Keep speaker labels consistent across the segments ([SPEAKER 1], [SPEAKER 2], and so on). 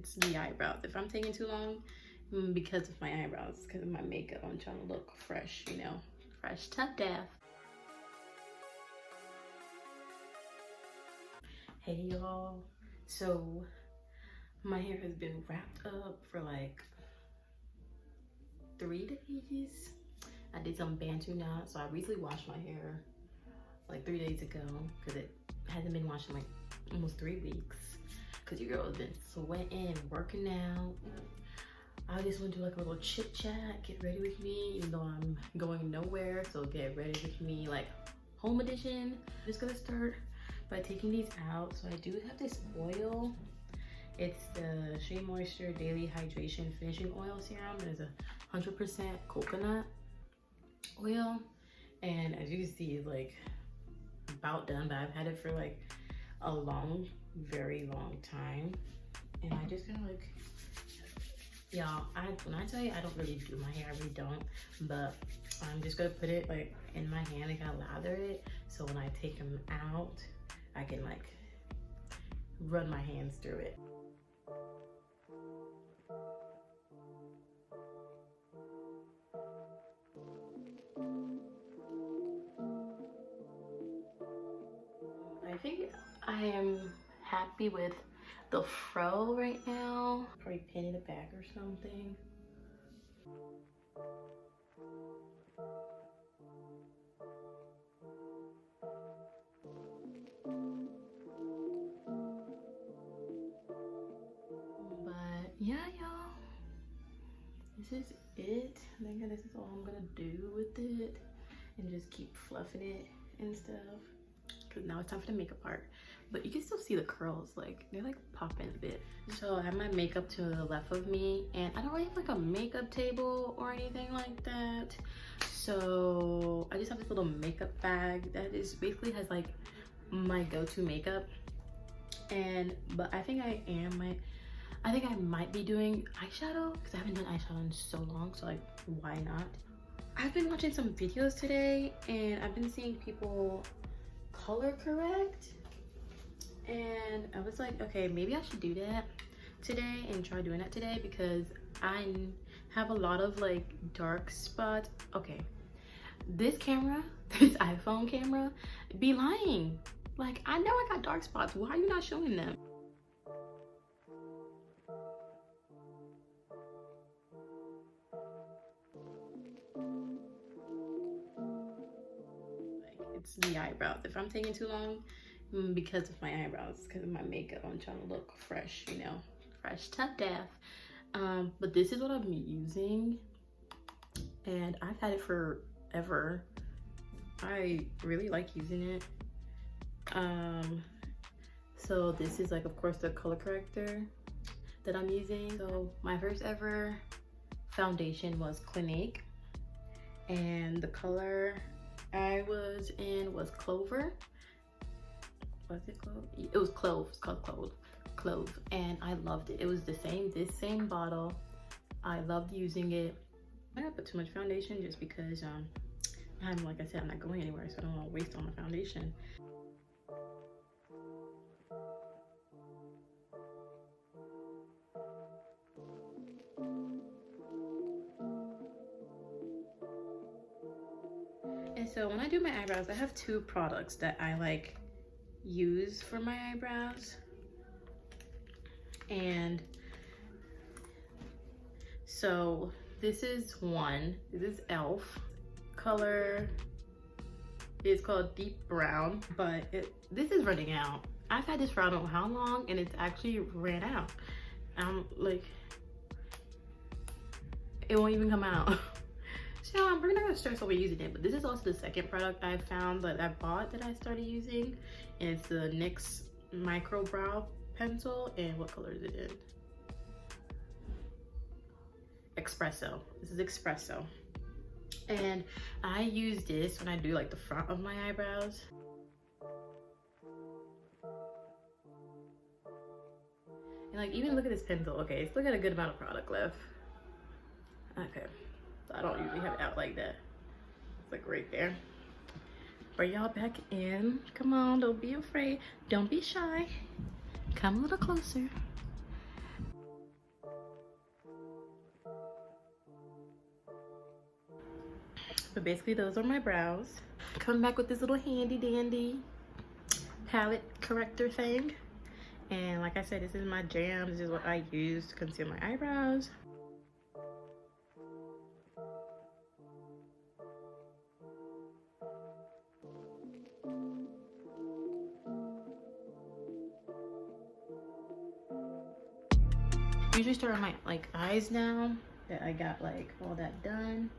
[SPEAKER 1] It's the eyebrows. If I'm taking too long, because of my eyebrows, because of my makeup, I'm trying to look fresh, you know, fresh to death. Hey y'all. So my hair has been wrapped up for like 3 days. I did some bantu knots, so I recently washed my hair like 3 days ago because it hasn't been washed in like almost 3 weeks. Cause your girl has been sweating, working out. I just want to do like a little chit chat, get ready with me, even though I'm going nowhere. So get ready with me, like home edition. I'm just gonna start by taking these out. So I do have this oil. It's the Shea Moisture Daily Hydration Finishing Oil Serum. It is 100% coconut oil. And as you can see, it's like about done, but I've had it for like a very long time. And I just kind of like, y'all, when I tell you I don't really do my hair, I really don't, but I'm just gonna put it like in my hand and kind of lather it, so when I take them out I can like run my hands through it. I think I am happy with the fro right now. Probably pin it back or something. But yeah, y'all, this is it. I think this is all I'm gonna do with it, and just keep fluffing it and stuff. Because now it's time for the makeup part. But you can still see the curls, like they're like popping a bit. So I have my makeup to the left of me, and I don't really have like a makeup table or anything like that. So I just have this little makeup bag that is basically has like my go-to makeup. But I think I might be doing eyeshadow because I haven't done eyeshadow in so long, so like why not? I've been watching some videos today and I've been seeing people color correct, and I was like, okay, maybe I should do that today and try doing that today because I have a lot of like dark spots. Okay, this camera, this iPhone camera, be lying. Like, I know I got dark spots. Why are you not showing them? It's the eyebrows. If I'm taking too long, because of my eyebrows, because of my makeup, I'm trying to look fresh, you know, fresh to death. But this is what I'm using, and I've had it forever. I really like using it. So this is like, of course, the color corrector that I'm using. So my first ever foundation was Clinique, and the color I was in was Clover. Was it Clove? It was Clove. It's called Clove. And I loved it. It was this same bottle. I loved using it. I don't put too much foundation just because like I said, I'm not going anywhere, so I don't want to waste all my foundation. And so when I do my eyebrows, I have 2 products that I like use for my eyebrows. And so this is one. This is e.l.f. Color is called Deep Brown, but this is running out. I've had this for I don't know how long, and it's actually ran out. I'm like, it won't even come out. So we're not gonna stress over using it, but this is also the second product I found that I bought that I started using, and it's the NYX Micro Brow Pencil. And what color is it in? Espresso. This is Espresso. And I use this when I do like the front of my eyebrows. And like, even look at this pencil. Okay, still got a good amount of product left. Okay, so I don't usually have it out like that. It's like right there. Bring y'all back in. Come on, don't be afraid. Don't be shy. Come a little closer. But basically those are my brows. Coming back with this little handy dandy palette corrector thing. And like I said, this is my jam. This is what I use to conceal my eyebrows. Usually start on my like eyes now that I got like all that done.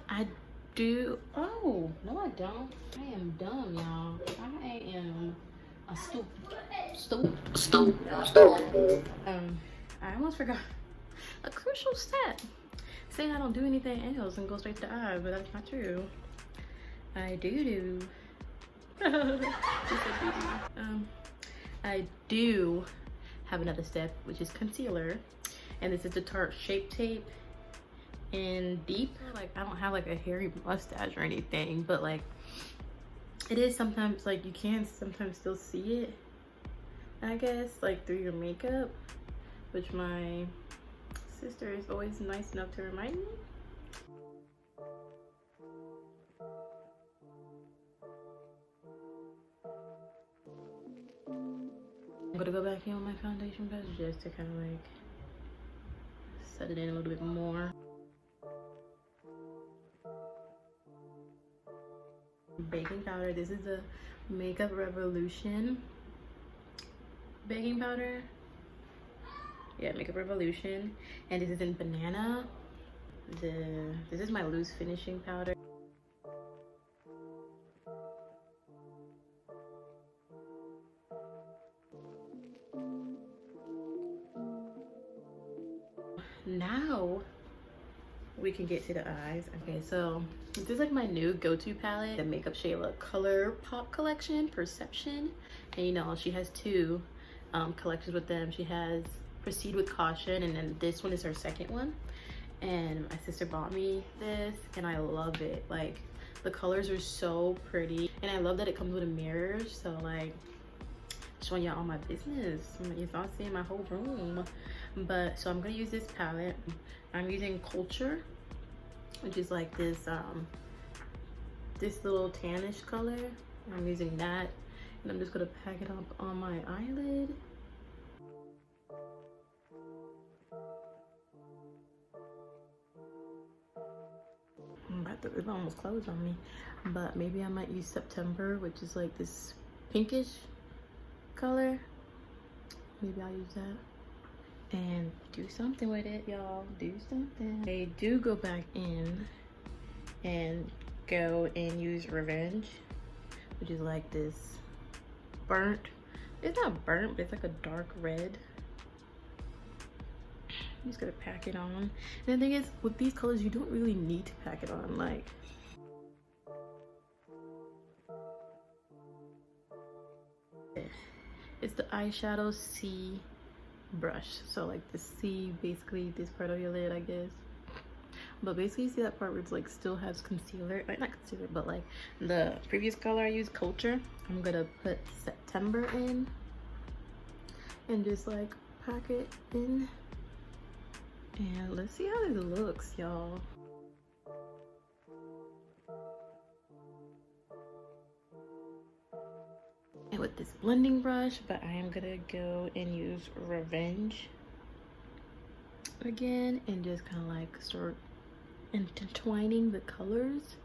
[SPEAKER 1] I do. Oh no, I don't. I am dumb, y'all. I am a stupid. I almost forgot a crucial step. Saying I don't do anything else and go straight to the eye, but that's not true. I do. I do have another step, which is concealer, and this is the Tarte Shape Tape in Deep. Like, I don't have like a hairy mustache or anything, but like it is sometimes like you can sometimes still see it, I guess, like through your makeup, which my sister is always nice enough to remind me. I'm gonna go back in with my foundation brush just to kind of like set it in a little bit more. Baking powder. This is the Makeup Revolution baking powder. Yeah, Makeup Revolution, and this is in banana. This is my loose finishing powder. Now we can get to the eyes. Okay, so this is like my new go-to palette, the Makeup Shayla Color Pop Collection Perception, and you know she has two collections with them. She has Proceed with Caution, and then this one is her second one. And my sister bought me this, and I love it. Like, the colors are so pretty, and I love that it comes with a mirror. So like, showing y'all all my business. You're not seeing my whole room. But so I'm gonna use this palette. I'm using Culture, which is like this this little tannish color. I'm using that, and I'm just gonna pack it up on my eyelid. The lip almost closed on me, but maybe I might use September, which is like this pinkish color. Maybe I'll use that and do something with it, y'all. Do something. I do go back in and go and use Revenge, which is like this burnt, it's not burnt, but it's like a dark red. I'm just gonna pack it on. And the thing is, with these colors, you don't really need to pack it on. Like, it's the eyeshadow C brush. So like the C, basically this part of your lid, I guess. But basically, you see that part where it's like still has concealer, like not concealer, but like the previous color I used, Culture. I'm gonna put September in and just like pack it in. And let's see how this looks, y'all. And with this blending brush, but I am gonna go and use Revenge again and just kind of like start intertwining the colors.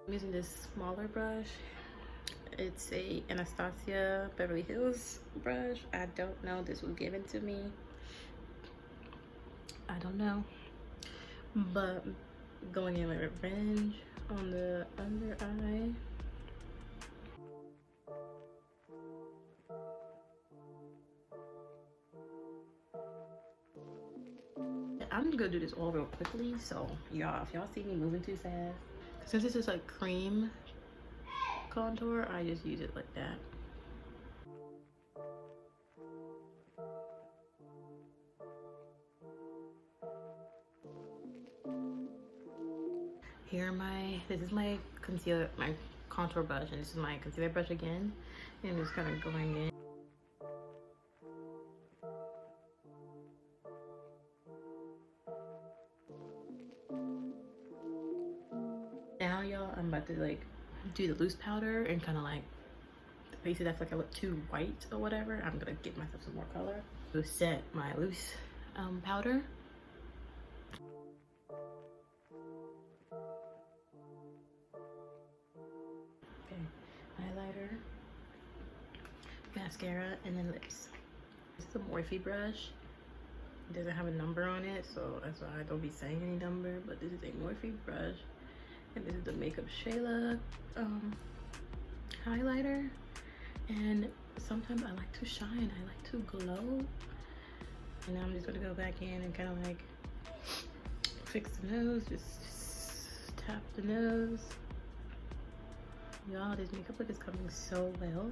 [SPEAKER 1] I'm using this smaller brush. It's a Anastasia Beverly Hills brush. I don't know, this was given to me. I don't know. But going in with Revenge on the under eye. I'm just gonna do this all real quickly, so y'all, if y'all see me moving too fast, since this is like cream contour, I just use it like that. Here this is my concealer, my contour brush, and this is my concealer brush again, and just kind of going in. about to like do the loose powder and kind of like the places I feel like I look too white or whatever, I'm gonna give myself some more color to set my loose powder. Okay, highlighter, mascara, and then lips. This is a Morphe brush. It doesn't have a number on it, so that's why I don't be saying any number, but this is a Morphe brush. And this is the Makeup Shayla highlighter. And sometimes I like to shine, I like to glow. And now I'm just gonna go back in and kind of like fix the nose, just tap the nose. Y'all, this makeup look is coming so well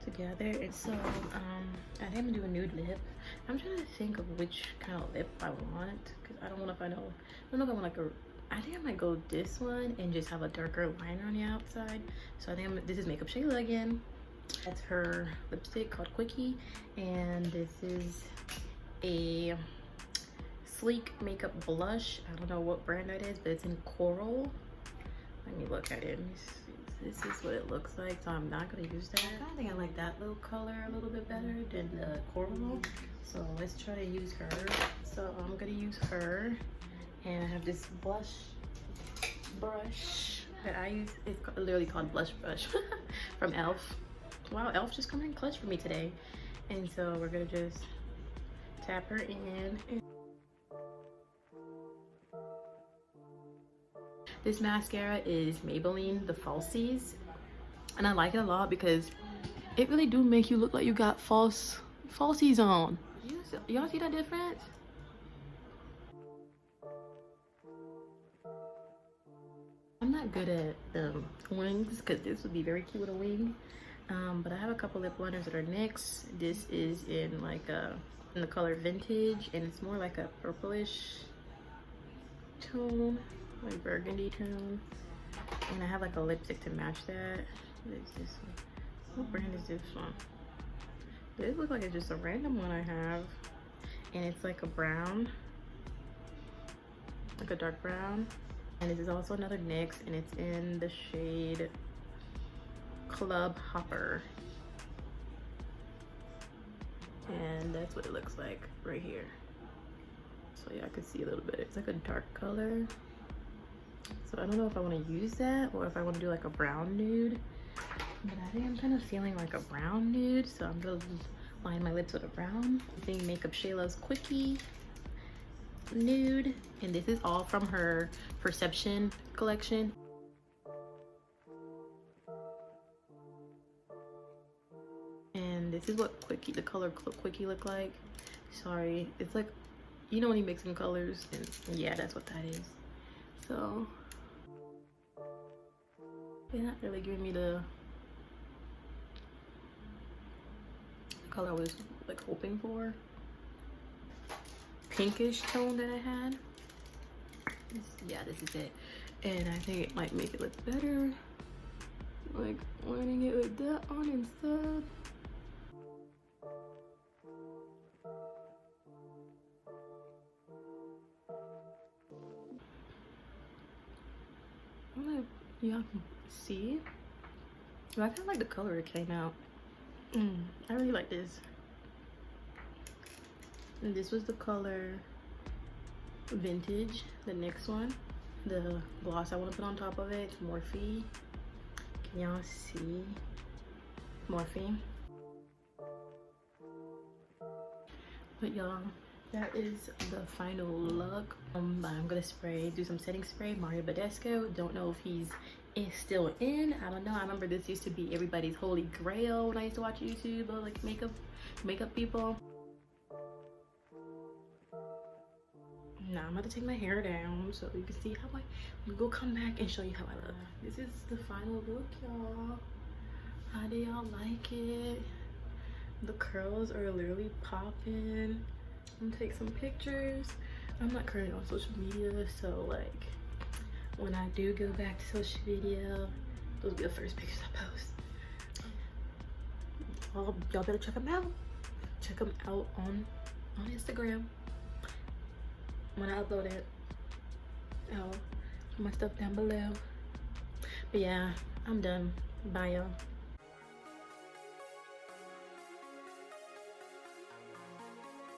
[SPEAKER 1] together. And so I think I'm gonna do a nude lip. I'm trying to think of which kind of lip I want, because I don't know if I want like a, I think I might go this one and just have a darker liner on the outside. So I think this is Makeup Shayla again. That's her lipstick called Quickie, and this is a sleek makeup blush. I don't know what brand that is, but it's in coral. Let me look at it. This is what it looks like, so I'm not gonna use that. I think I like that little color a little bit better than the coral. So let's try to use her. So I'm gonna use her, and I have this blush brush that I use. It's literally called Blush Brush from e.l.f. Wow, e.l.f. just coming in clutch for me today. And so we're gonna just tap her in. This mascara is Maybelline the Falsies, and I like it a lot because it really do make you look like you got falsies on. Y'all see that difference? I'm not good at wings, because this would be very cute with a wing. But I have a couple lip liners that are NYX. This is in like in the color Vintage, and it's more like a purplish tone, like burgundy tone. And I have like a lipstick to match that. What is this one? What brand is this one? This looks like it's just a random one I have, and it's like a brown, like a dark brown. And this is also another NYX, and it's in the shade Club Hopper. And that's what it looks like right here. So yeah, I could see a little bit. It's like a dark color. So I don't know if I want to use that or if I want to do like a brown nude. But I think I'm kind of feeling like a brown nude, so I'm gonna line my lips with a brown. I think Makeup Shayla's Quickie nude, and this is all from her Perception collection. And this is what Quickie, the color Quickie look like. Sorry, it's like, you know when you mix some colors, and yeah, that's what that is. So they're not really giving me the color I was like hoping for. Pinkish tone that I had. Yeah, this is it. And I think it might make it look better, like lining it with that on instead. I don't know if y'all can see. I kind of like the color it came out. I really like this. And this was the color Vintage, the next one. The gloss I want to put on top of it, Morphe. Can y'all see? Morphe. But y'all, that is the final look. I'm gonna do some setting spray. Mario Badescu, don't know if he's still in. I don't know. I remember this used to be everybody's holy grail when I used to watch YouTube, like makeup people. Now I'm about to take my hair down so you can see how I'm gonna come back and show you how I look. This is the final look, y'all. How do y'all like it? The curls are literally popping. I'm gonna take some pictures. I'm not currently on social media, so like when I do go back to social media, those will be the first pictures I post. Y'all better check them out. Check them out on Instagram. When I upload it, I'll put my stuff down below. But yeah, I'm done. Bye, y'all.